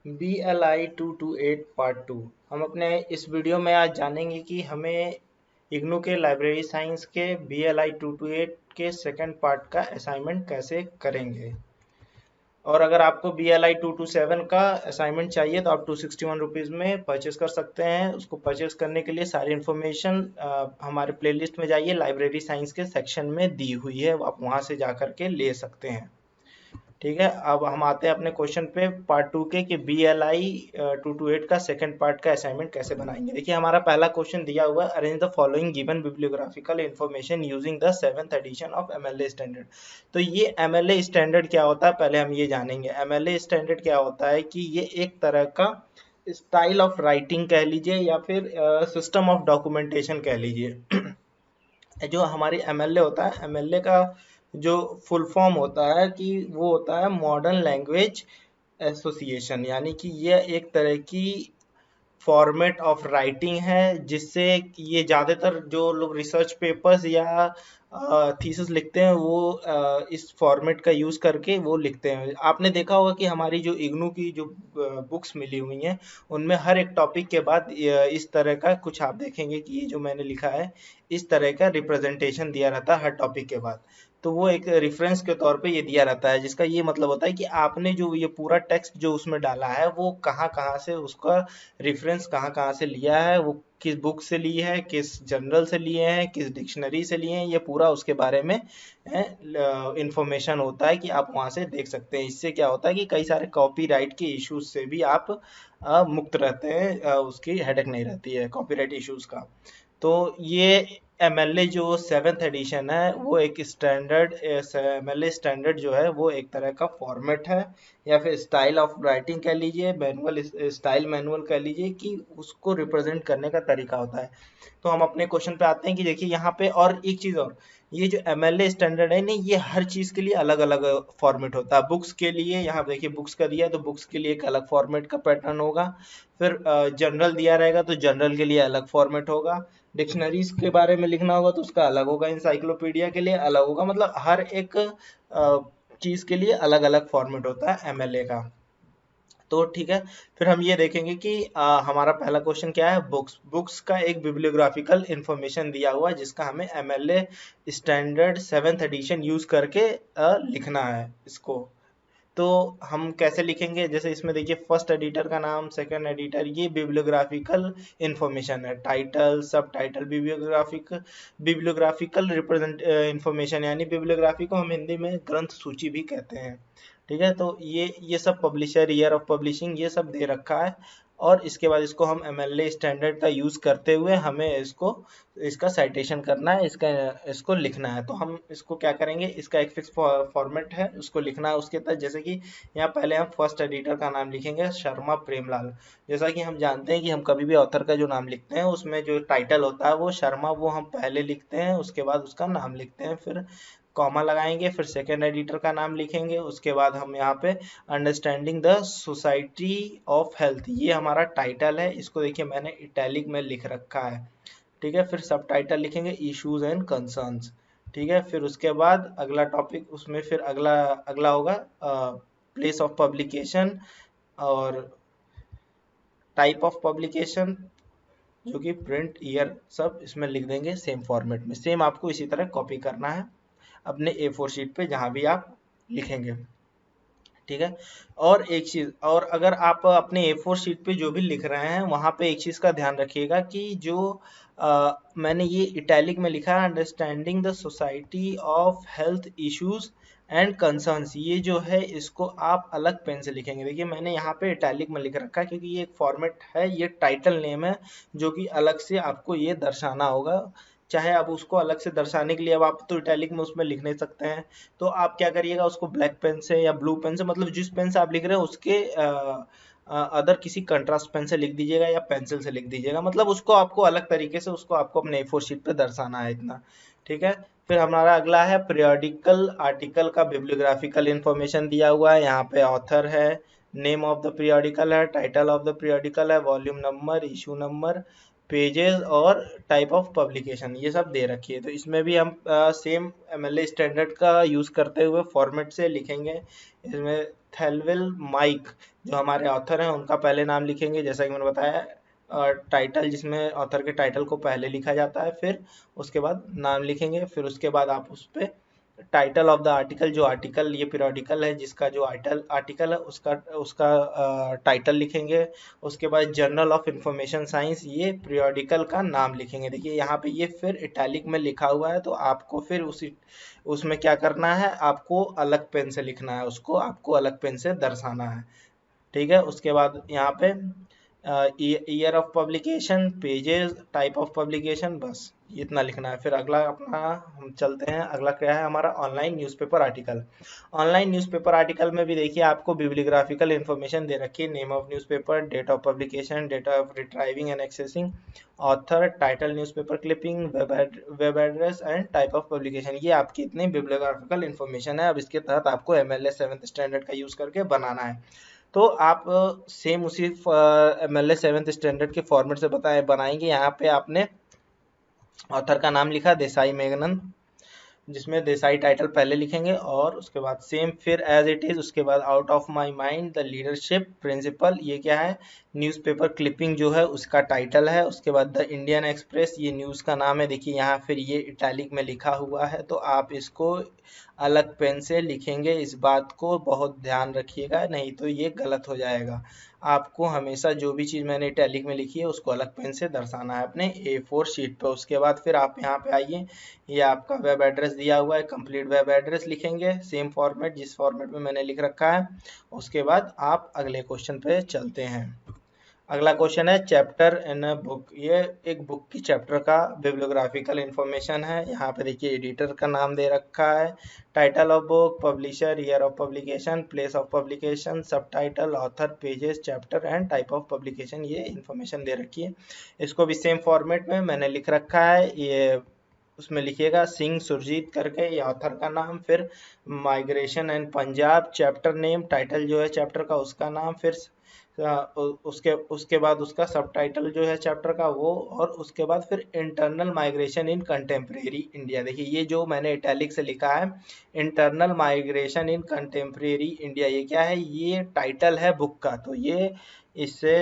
BLI 228 part 2। हम अपने इस वीडियो में आज जानेंगे कि हमें इग्नू के लाइब्रेरी साइंस के BLI 228 के सेकंड पार्ट का असाइनमेंट कैसे करेंगे। और अगर आपको BLI 227 का असाइनमेंट चाहिए तो आप 261 रुपीज़ में परचेस कर सकते हैं। उसको परचेस करने के लिए सारी इन्फॉर्मेशन हमारे प्लेलिस्ट में जाइए, लाइब्रेरी साइंस के सेक्शन में दी हुई है, आप वहाँ से जा कर के ले सकते हैं। ठीक है, अब हम आते हैं अपने क्वेश्चन पे पार्ट 2 के कि BLI 228 का सेकंड पार्ट का असाइनमेंट कैसे बनाएंगे। देखिए हमारा पहला क्वेश्चन दिया हुआ है, arrange the following given bibliographical information using the 7th edition of MLA standard. तो ये MLA स्टैंडर्ड क्या होता है पहले हम ये जानेंगे। MLA स्टैंडर्ड क्या होता है कि ये एक तरह का स्टाइल ऑफ राइटिंग कह लीजिए या फिर सिस्टम ऑफ डॉक्यूमेंटेशन कह लीजिए। जो हमारी एमएलए होता है, एमएलए का जो फुल फॉर्म होता है कि वो होता है मॉडर्न लैंग्वेज एसोसिएशन, यानी कि ये एक तरह की फॉर्मेट ऑफ राइटिंग है जिससे ये ज़्यादातर जो लोग रिसर्च पेपर्स या थीसिस लिखते हैं वो इस फॉर्मेट का यूज़ करके वो लिखते हैं। आपने देखा होगा कि हमारी जो इग्नू की जो बुक्स मिली हुई हैं उनमें हर एक टॉपिक के बाद इस तरह का कुछ आप देखेंगे कि ये जो मैंने लिखा है इस तरह का रिप्रेजेंटेशन दिया रहता है हर टॉपिक के बाद। तो वो एक रेफरेंस के तौर पे ये दिया रहता है, जिसका ये मतलब होता है कि आपने जो ये पूरा टेक्स्ट जो उसमें डाला है वो कहाँ कहाँ से उसका रेफरेंस कहाँ कहाँ से लिया है, वो किस बुक से ली है, किस जर्नल से लिए हैं, किस डिक्शनरी से लिए हैं, ये पूरा उसके बारे में इंफॉर्मेशन होता है कि आप वहाँ से देख सकते हैं। इससे क्या होता है कि कई सारे कॉपीराइट के इश्यूज से भी आप मुक्त रहते हैं, उसकी हेडेक नहीं रहती है कॉपीराइट इश्यूज का। तो ये एमएलए जो 7th एडिशन है वो एक स्टैंडर्ड एमएलए स्टैंडर्ड जो है वो एक तरह का फॉर्मेट है या फिर स्टाइल ऑफ राइटिंग कह लीजिए, मैनुअल स्टाइल मैनुअल कह लीजिए, कि उसको रिप्रेजेंट करने का तरीका होता है। तो हम अपने क्वेश्चन पे आते हैं कि देखिए यहाँ पे और एक चीज़ और, ये जो एमएलए स्टैंडर्ड है नहीं, ये हर चीज़ के लिए अलग अलग फॉर्मेट होता है। बुक्स के लिए यहाँ देखिए बुक्स का दिया है तो बुक्स के लिए एक अलग फॉर्मेट का पैटर्न होगा। फिर जनरल दिया रहेगा तो जनरल के लिए अलग फॉर्मेट होगा। डिक्शनरीज के बारे में लिखना होगा तो उसका अलग होगा। इंसाइक्लोपीडिया के लिए अलग होगा। मतलब हर एक चीज के लिए अलग अलग फॉर्मेट होता है एमएलए का। तो ठीक है, फिर हम ये देखेंगे कि हमारा पहला क्वेश्चन क्या है। बुक्स बुक्स का एक बिब्लियोग्राफिकल इंफॉर्मेशन दिया हुआ है जिसका हमें MLA standard 7th addition use करके लिखना है इसको। तो हम कैसे लिखेंगे, जैसे इसमें देखिए फर्स्ट एडिटर का नाम, सेकंड एडिटर, ये बिब्लियोग्राफिकल इंफॉर्मेशन है। टाइटल, सब टाइटल, बिब्लियोग्राफिकल रिप्रेजेंट इंफॉर्मेशन, यानी बिब्लियोग्राफी को हम हिंदी में ग्रंथ सूची भी कहते हैं। ठीक है, तो ये सब पब्लिशर, ईयर ऑफ पब्लिशिंग, ये सब दे रखा है। और इसके बाद इसको हम एमएलए स्टैंडर्ड का यूज करते हुए हमें इसको इसका साइटेशन करना है, इसको लिखना है। तो हम इसको क्या करेंगे, इसका एक फिक्स फॉर्मेट है, उसको लिखना है उसके तहत। जैसे कि यहाँ पहले हम फर्स्ट एडिटर का नाम लिखेंगे शर्मा प्रेमलाल। जैसा कि हम जानते हैं कि हम कभी भी ऑथर का जो नाम लिखते हैं उसमें जो टाइटल होता है वो शर्मा, वो हम पहले लिखते हैं, उसके बाद उसका नाम लिखते हैं, फिर कॉमा लगाएंगे, फिर सेकेंड एडिटर का नाम लिखेंगे, उसके बाद हम यहाँ पे understanding the society of health, ये हमारा टाइटल है। इसको देखिए मैंने इटैलिक में लिख रखा है। ठीक है, फिर सब टाइटल लिखेंगे इश्यूज एंड कंसर्न्स। ठीक है, फिर उसके बाद अगला टॉपिक, उसमें फिर अगला अगला होगा प्लेस ऑफ पब्लिकेशन और टाइप ऑफ पब्लिकेशन, जो कि प्रिंट, ईयर, सब इसमें लिख देंगे सेम फॉर्मेट में। सेम आपको इसी तरह कॉपी करना है अपने A4 शीट पे जहां भी आप लिखेंगे। ठीक है, और एक चीज और, अगर आप अपने A4 शीट पे जो भी लिख रहे हैं वहां पे एक चीज का ध्यान रखिएगा कि जो मैंने ये इटैलिक में लिखा है understanding the society of health issues and concerns, ये जो है इसको आप अलग पेन से लिखेंगे। देखिए मैंने यहाँ पे इटैलिक में लिख रखा है क्योंकि ये एक फॉर्मेट है, ये टाइटल नेम है जो कि अलग से आपको ये दर्शाना होगा। चाहे आप उसको अलग से दर्शाने के लिए, अब आप तो इटैलिक में उसमें लिख नहीं सकते हैं, तो आप क्या करिएगा उसको ब्लैक पेन से या ब्लू पेन से, मतलब जिस पेन से आप लिख रहे हैं उसके अदर किसी कंट्रास्ट पेन से लिख दीजिएगा या पेंसिल से लिख दीजिएगा। मतलब उसको आपको अलग तरीके से उसको आपको अपने A4 शीट पे दर्शाना है इतना। ठीक है, फिर हमारा अगला है पीरियोडिकल आर्टिकल का बिब्लियोग्राफिकल इंफॉर्मेशन दिया हुआ है। यहाँ पे ऑथर है, नेम ऑफ द पीरियोडिकल है, टाइटल ऑफ द पीरियोडिकल है, volume number, issue number, pages और टाइप ऑफ पब्लिकेशन ये सब दे रखी है। तो इसमें भी हम सेम एमएलए स्टैंडर्ड का यूज़ करते हुए फॉर्मेट से लिखेंगे। इसमें थेलविल माइक जो हमारे ऑथर हैं उनका पहले नाम लिखेंगे, जैसा कि मैंने बताया। टाइटल, जिसमें ऑथर के टाइटल को पहले लिखा जाता है, फिर उसके बाद नाम लिखेंगे, फिर उसके बाद आप उस पर टाइटल ऑफ द आर्टिकल, जो आर्टिकल ये पीरियोडिकल है जिसका जो आर्टिकल है उसका उसका टाइटल लिखेंगे। उसके बाद जर्नल ऑफ इंफॉर्मेशन साइंस, ये पीरियोडिकल का नाम लिखेंगे। देखिए यहाँ पे ये फिर इटैलिक में लिखा हुआ है, तो आपको फिर उसमें क्या करना है, आपको अलग पेन से लिखना है, उसको आपको अलग पेन से दर्शाना है। ठीक है, उसके बाद यहाँ पे year of publication, pages, type of publication, बस इतना लिखना है। फिर अगला अपना हम चलते हैं, अगला क्या है हमारा online newspaper article. Online newspaper article में भी देखिए आपको बिब्लियोग्राफिकल इन्फॉर्मेशन दे रखी है, name of newspaper, date of publication, date of retrieving and accessing, author, title, newspaper clipping, web address and type of publication. ये आपकी इतनी बिब्लियोग्राफिकल इन्फॉर्मेशन है। अब इसके तहत आपको एमएलए 7th स्टैंडर्ड का यूज़ करके बनाना है। तो आप सेम उसी एमएलए 7th स्टैंडर्ड के फॉर्मेट से बनाएंगे। यहाँ पे आपने ऑथर का नाम लिखा देसाई मेघनंद, जिसमें देसाई टाइटल पहले लिखेंगे और उसके बाद सेम फिर एज इट इज, उसके बाद out of my mind, the leadership principle, ये क्या है, न्यूज़पेपर क्लिपिंग जो है उसका टाइटल है। उसके बाद द इंडियन एक्सप्रेस, ये न्यूज़ का नाम है। देखिए यहाँ फिर ये इटैलिक में लिखा हुआ है, तो आप इसको अलग पेन से लिखेंगे। इस बात को बहुत ध्यान रखिएगा, नहीं तो ये गलत हो जाएगा। आपको हमेशा जो भी चीज़ मैंने इटैलिक में लिखी है उसको अलग पेन से दर्शाना है अपने A4 शीट पर। उसके बाद फिर आप यहाँ पे आइए, ये आपका वेब एड्रेस दिया हुआ है, कंप्लीट वेब एड्रेस लिखेंगे सेम फॉर्मेट जिस फॉर्मेट में मैंने लिख रखा है। उसके बाद आप अगले क्वेश्चन पे चलते हैं। अगला क्वेश्चन है चैप्टर इन अ बुक। ये एक बुक की चैप्टर का बिब्लियोग्राफिकल इंफॉर्मेशन है। यहाँ पे देखिए एडिटर का नाम दे रखा है, title of book, publisher, year of publication, place of publication, subtitle, author, pages, chapter and type of publication, ये इन्फॉर्मेशन दे रखी है। इसको भी सेम फॉर्मेट में मैंने लिख रखा है। ये उसमें लिखिएगा सिंह सुरजीत करके, ये ऑथर का नाम, फिर migration and Punjab, chapter name, title जो है चैप्टर का उसका नाम, फिर उसके बाद उसका सब टाइटल जो है चैप्टर का वो, और उसके बाद फिर इंटरनल माइग्रेशन इन कंटेम्प्रेरी इंडिया। देखिए ये जो मैंने इटैलिक से लिखा है इंटरनल माइग्रेशन इन कंटेम्प्रेरी इंडिया, ये क्या है, ये टाइटल है बुक का। तो ये इससे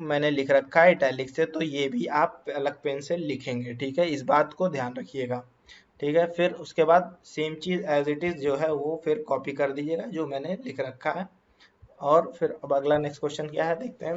मैंने लिख रखा है इटैलिक से, तो ये भी आप अलग पेन से लिखेंगे। ठीक है, इस बात को ध्यान रखिएगा। ठीक है, फिर उसके बाद सेम चीज़ एज इट इज़ जो है वो फिर कॉपी कर दीजिएगा जो मैंने लिख रखा है। और फिर अब अगला नेक्स्ट क्वेश्चन क्या है देखते हैं।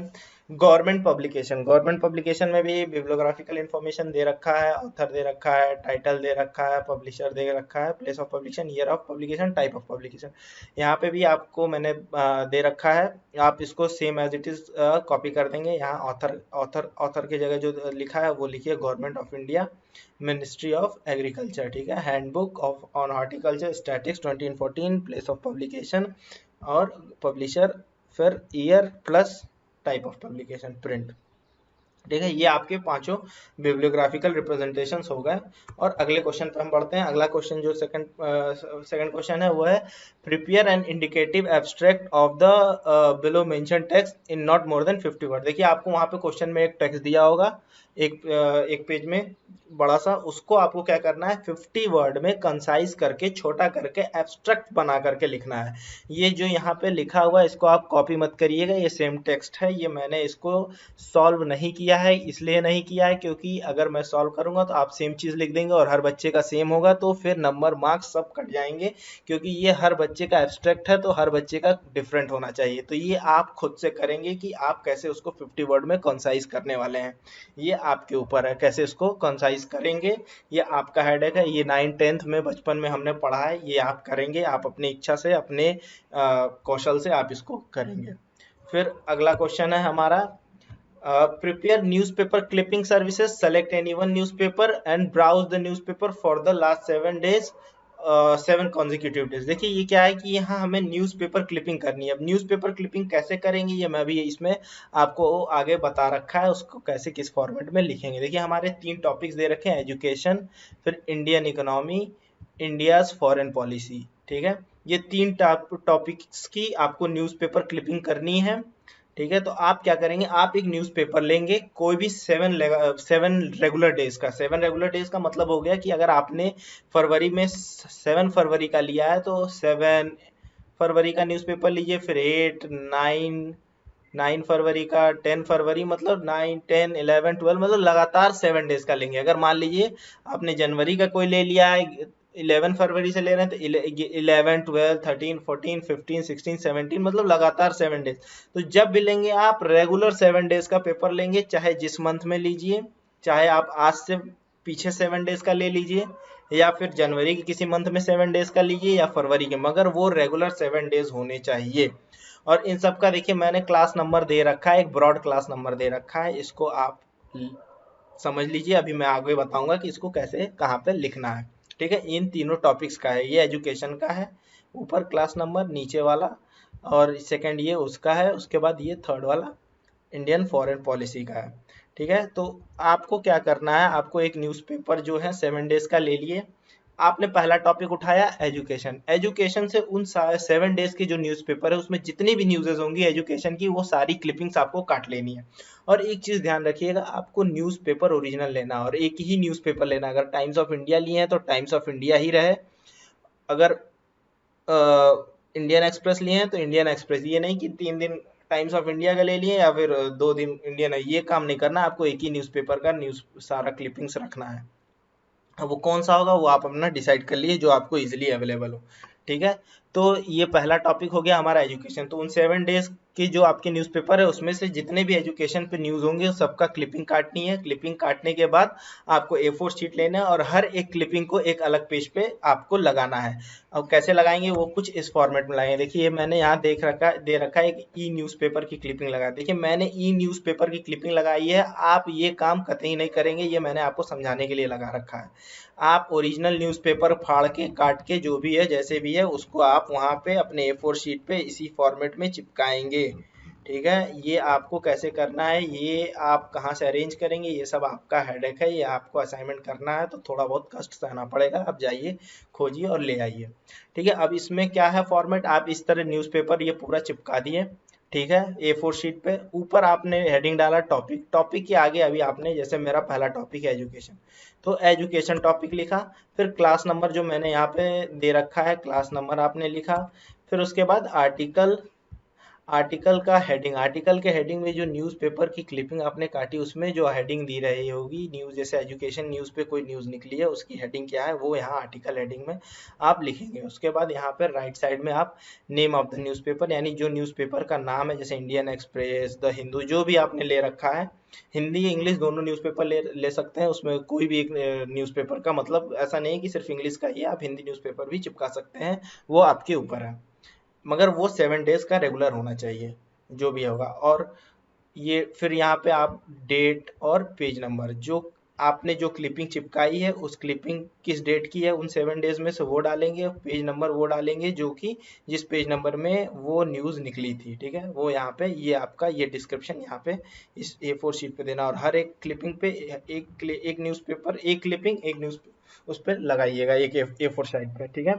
गवर्नमेंट पब्लिकेशन, गवर्नमेंट पब्लिकेशन में भी बिब्लियोग्राफिकल इंफॉर्मेशन दे रखा है, ऑथर दे रखा है, टाइटल दे रखा है, पब्लिशर दे रखा है, place of publication, year of publication, type of publication. यहाँ पे भी आपको मैंने दे रखा है, आप इसको same as it is copy कर देंगे। यहाँ ऑथर ऑथर ऑथर की जगह जो लिखा है वो लिखिए government of India, ministry of agriculture. ठीक है, handbook of on horticulture statics 2014, place of publication और पब्लिशर, फिर year plus type of publication, print. ठीक है, ये आपके पांचों बिब्लियोग्राफिकल रिप्रेजेंटेशंस हो गए। और अगले क्वेश्चन पे हम बढ़ते हैं। अगला क्वेश्चन जो सेकंड क्वेश्चन है वो है prepare an indicative abstract of the below mention text in not more than 50 word. देखिए आपको वहां पे क्वेश्चन में एक टेक्स्ट दिया होगा एक पेज में बड़ा सा, उसको आपको क्या करना है 50 वर्ड में कंसाइज करके छोटा करके एब्स्ट्रैक्ट बना करके लिखना है। ये जो यहाँ पे लिखा हुआ है इसको आप कॉपी मत करिएगा, ये सेम टेक्स्ट है। ये मैंने इसको सॉल्व नहीं किया है, इसलिए नहीं किया है क्योंकि अगर मैं सॉल्व करूंगा तो आप सेम चीज लिख देंगे और हर बच्चे का सेम होगा, तो फिर नंबर मार्क्स सब कट जाएंगे। क्योंकि ये हर बच्चे का एब्स्ट्रैक्ट है तो हर बच्चे का डिफरेंट होना चाहिए। तो ये आप खुद से करेंगे कि आप कैसे उसको 50 वर्ड में कंसाइज करने वाले हैं, ये आपके ऊपर है कैसे इसको कंसाइज करेंगे। ये आपका हेडेक है, ये 9th-10th में बचपन में हमने पढ़ा है, ये आप करेंगे, आप अपनी इच्छा से अपने कौशल से आप इसको करेंगे। फिर अगला क्वेश्चन है हमारा prepare newspaper clipping services, select any one newspaper and browse the newspaper for the last 7 days, 7 consecutive days। देखिए ये क्या है कि यहाँ हमें न्यूज़पेपर क्लिपिंग करनी है। अब न्यूज़पेपर क्लिपिंग कैसे करेंगे ये मैं भी इसमें आपको आगे बता रखा है, उसको कैसे किस फॉर्मेट में लिखेंगे। देखिए हमारे 3 टॉपिक्स दे रखे हैं, एजुकेशन, फिर Indian economy, India's foreign policy. ठीक है, ये 3 टॉपिक्स की आपको न्यूज़पेपर क्लिपिंग करनी है। ठीक है, तो आप क्या करेंगे, आप एक न्यूज़पेपर लेंगे, कोई भी 7 रेगुलर डेज का मतलब हो गया कि अगर आपने फरवरी में 7 फरवरी का लिया है तो 7 फरवरी का न्यूज़पेपर लीजिए, फिर 8, 9 फरवरी का, 10 फरवरी, मतलब 9, 10, 11, 12, मतलब लगातार 7 डेज का लेंगे। अगर मान लीजिए आपने जनवरी का कोई ले लिया है, 11 फरवरी से ले रहे हैं, तो 11, 12, 13, 14, 15, 16, 17, मतलब लगातार 7 डेज। तो जब भी लेंगे आप रेगुलर 7 डेज का पेपर लेंगे, चाहे जिस मंथ में लीजिए, चाहे आप आज से पीछे 7 डेज का ले लीजिए, या फिर जनवरी के किसी मंथ में 7 डेज का लीजिए, या फरवरी के, मगर वो रेगुलर 7 डेज होने चाहिए। और इन सब का देखिए मैंने क्लास नंबर दे रखा है, एक ब्रॉड क्लास नंबर दे रखा है, इसको आप समझ लीजिए। अभी मैं आगे बताऊंगा कि इसको कैसे कहाँ पे लिखना है। ठीक है, इन तीनों टॉपिक्स का है, ये एजुकेशन का है, ऊपर क्लास नंबर, नीचे वाला, और सेकंड ये उसका है, उसके बाद ये थर्ड वाला इंडियन फॉरेन पॉलिसी का है। ठीक है, तो आपको क्या करना है, आपको एक न्यूज़पेपर जो है 7 डेज का ले लिए। आपने पहला टॉपिक उठाया एजुकेशन, एजुकेशन से उन 7 डेज के जो न्यूज़पेपर है उसमें जितनी भी न्यूज़ेज होंगी एजुकेशन की, वो सारी क्लिपिंग्स आपको काट लेनी है। और एक चीज़ ध्यान रखिएगा, आपको न्यूज़पेपर ओरिजिनल लेना, और एक ही न्यूज़पेपर लेना। अगर टाइम्स ऑफ इंडिया लिए हैं तो टाइम्स ऑफ इंडिया ही रहे, अगर इंडियन एक्सप्रेस लिए हैं तो इंडियन एक्सप्रेस, ये नहीं कि 3 दिन टाइम्स ऑफ इंडिया का ले लिए या फिर 2 दिन इंडियन है, ये काम नहीं करना। आपको एक ही न्यूज़पेपर का न्यूज़ सारा क्लिपिंग्स रखना है। अब वो कौन सा होगा वो आप अपना डिसाइड कर लीजिए, जो आपको इजीली अवेलेबल हो। ठीक है, तो ये पहला टॉपिक हो गया हमारा एजुकेशन। तो उन 7 डेज की जो आपके न्यूज़पेपर है उसमें से जितने भी एजुकेशन पे न्यूज़ होंगे सबका क्लिपिंग काटनी है। क्लिपिंग काटने के बाद आपको A4 शीट लेना है और हर एक क्लिपिंग को एक अलग पेज पे आपको लगाना है। अब कैसे लगाएंगे वो कुछ इस फॉर्मेट में लगाएंगे। देखिए मैंने यहाँ दे रखा है एक ई न्यूज़पेपर की क्लिपिंग लगा। देखिए मैंने ई न्यूज़पेपर की क्लिपिंग लगाई है, आप ये काम कतई नहीं करेंगे, ये मैंने आपको समझाने के लिए लगा रखा है। आप ओरिजिनल न्यूज़पेपर फाड़ के काट के जो भी है जैसे भी है उसको आप वहाँ पे अपने A4 शीट पे इसी फॉर्मेट में चिपकाएंगे। ठीक है, ये आपको कैसे करना है, ये आप कहाँ से अरेंज करेंगे, ये सब आपका हेडेक है, ये आपको असाइनमेंट करना है तो थोड़ा बहुत कष्ट सहना पड़ेगा। आप जाइए खोजिए और ले आइए। ठीक है, अब इसमें क्या है फॉर्मेट, आप इस तरह न्यूज़पेपर ये पूरा चिपका दिए। ठीक है, A4 शीट पे ऊपर आपने हेडिंग डाला टॉपिक, टॉपिक के आगे अभी आपने, जैसे मेरा पहला टॉपिक है एजुकेशन, तो एजुकेशन टॉपिक लिखा। फिर क्लास नंबर जो मैंने यहाँ पे दे रखा है क्लास नंबर आपने लिखा। फिर उसके बाद आर्टिकल, आर्टिकल का हेडिंग, आर्टिकल के हेडिंग में जो न्यूज़पेपर की क्लिपिंग आपने काटी उसमें जो हेडिंग दी रही होगी न्यूज़, जैसे एजुकेशन न्यूज़ पे कोई न्यूज़ निकली है उसकी हेडिंग क्या है वो यहाँ आर्टिकल हेडिंग में आप लिखेंगे। उसके बाद यहाँ पर राइट साइड में आप नेम ऑफ द न्यूज़पेपर, यानी जो न्यूज़पेपर का नाम है, जैसे इंडियन एक्सप्रेस, द हिंदू, जो भी आपने ले रखा है, हिंदी इंग्लिश दोनों न्यूज़पेपर ले सकते हैं, उसमें कोई भी एक न्यूज़पेपर का मतलब ऐसा नहीं कि सिर्फ इंग्लिश का ही है, आप हिंदी न्यूज़पेपर भी चिपका सकते हैं, वो आपके ऊपर है, मगर वो 7 डेज का रेगुलर होना चाहिए जो भी होगा। और ये फिर यहाँ पे आप डेट और पेज नंबर, जो आपने जो क्लिपिंग चिपकाई है उस क्लिपिंग किस डेट की है उन 7 डेज में से वो डालेंगे, पेज नंबर वो डालेंगे जो कि जिस पेज नंबर में वो न्यूज़ निकली थी। ठीक है, वो यहाँ पे ये आपका ये डिस्क्रिप्शन यहाँ पे इस A4 शीट पे देना, और हर एक क्लिपिंग पे एक न्यूज़पेपर, एक क्लिपिंग एक न्यूज़ उस पर लगाइएगा, एक A4 साइड पे। ठीक है,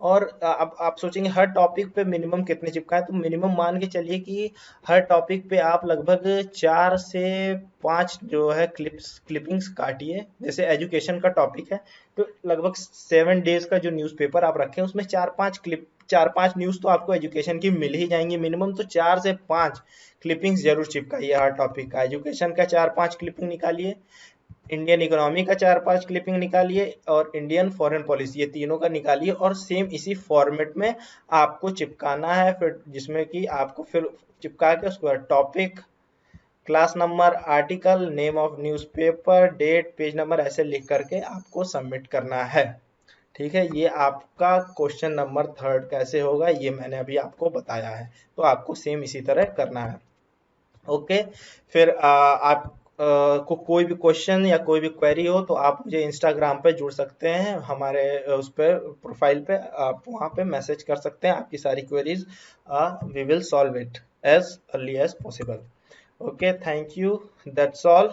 और अब आप सोचेंगे हर टॉपिक पे मिनिमम कितने चिपकाए, तो मिनिमम मान के चलिए कि हर टॉपिक पे आप लगभग 4 से 5 जो है क्लिपिंग्स काटिए। जैसे एजुकेशन का टॉपिक है तो लगभग 7 डेज का जो न्यूज़पेपर आप रखें उसमें 4-5 न्यूज़ तो आपको एजुकेशन की मिल ही जाएंगी मिनिमम, तो 4 से 5 क्लिपिंग्स जरूर चिपकाइए हर टॉपिक का। एजुकेशन का 4-5 क्लिपिंग निकालिए, इंडियन इकोनॉमी का 4-5 क्लिपिंग निकालिए, और इंडियन फॉरेन पॉलिसी, ये तीनों का निकालिए, और सेम इसी फॉर्मेट में आपको चिपकाना है। फिर जिसमें कि आपको फिर चिपका के उसके बाद topic, class number, article, name of newspaper, date, page number ऐसे लिख करके आपको सबमिट करना है। ठीक है, ये आपका क्वेश्चन नंबर 3 कैसे होगा ये मैंने अभी आपको बताया है, तो आपको सेम इसी तरह करना है। ओके, फिर आप को कोई भी क्वेश्चन या कोई भी क्वेरी हो तो आप मुझे इंस्टाग्राम पे जुड़ सकते हैं, हमारे उस पे प्रोफाइल पे आप वहाँ पे मैसेज कर सकते हैं, आपकी सारी queries we will solve it as early as possible. Okay, thank you, that's all.